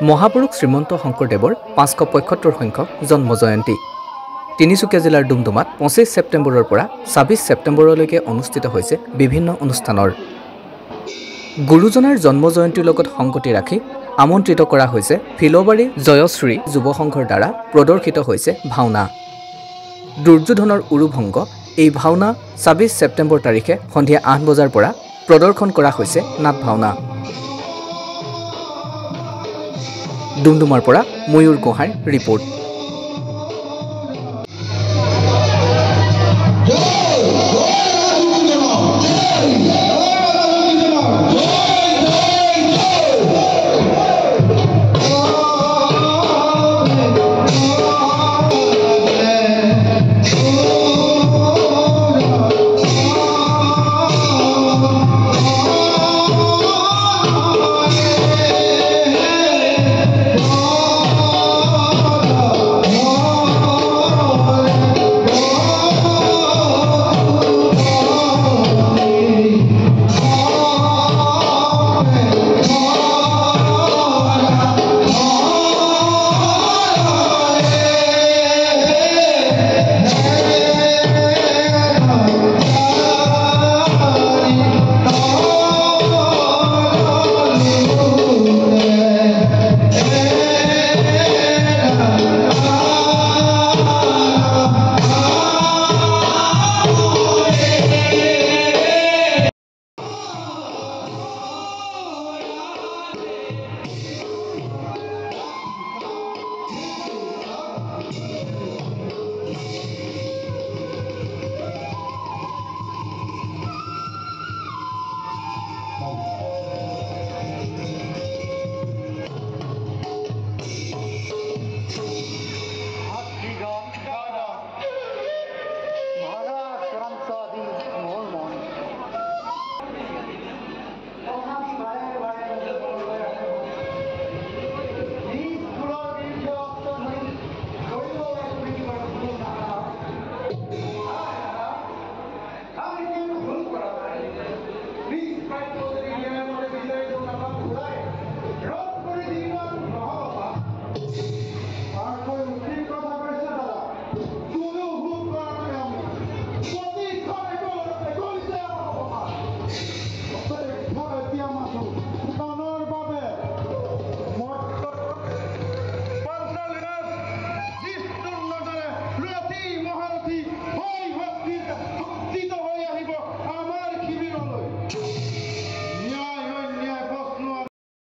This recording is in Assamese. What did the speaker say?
মহাপুৰুষ শ্ৰীমন্ত শংকৰদেৱৰ 575 সংখ্যক জন্ম জয়ন্তী তিনিচুকীয়া জিলাৰ ডুমডুমাত 25 ছেপ্টেম্বৰৰ পৰা 26 ছেপ্টেম্বৰলৈকে অনুষ্ঠিত হৈছে বিভিন্ন অনুষ্ঠানৰ গুৰুজনাৰ জন্ম জয়ন্তীৰ লগত সংগতি ৰাখি আমন্ত্ৰিত কৰা হৈছে ফিলবাৰী জয়শ্ৰী যুৱ সংঘৰ দ্বাৰা প্ৰদৰ্শিত হৈছে ভাওনা দুৰ্যোধনৰ উৰুভংগ এই ভাওনা 26 ছেপ্টেম্বৰ তাৰিখে সন্ধিয়া 8 বজাৰ পৰা প্ৰদৰ্শন কৰা হৈছে নাট ভাওনা ডুমডুমাৰ পৰা ময়ূৰ গোহাঁইৰ ৰিপৰ্ট।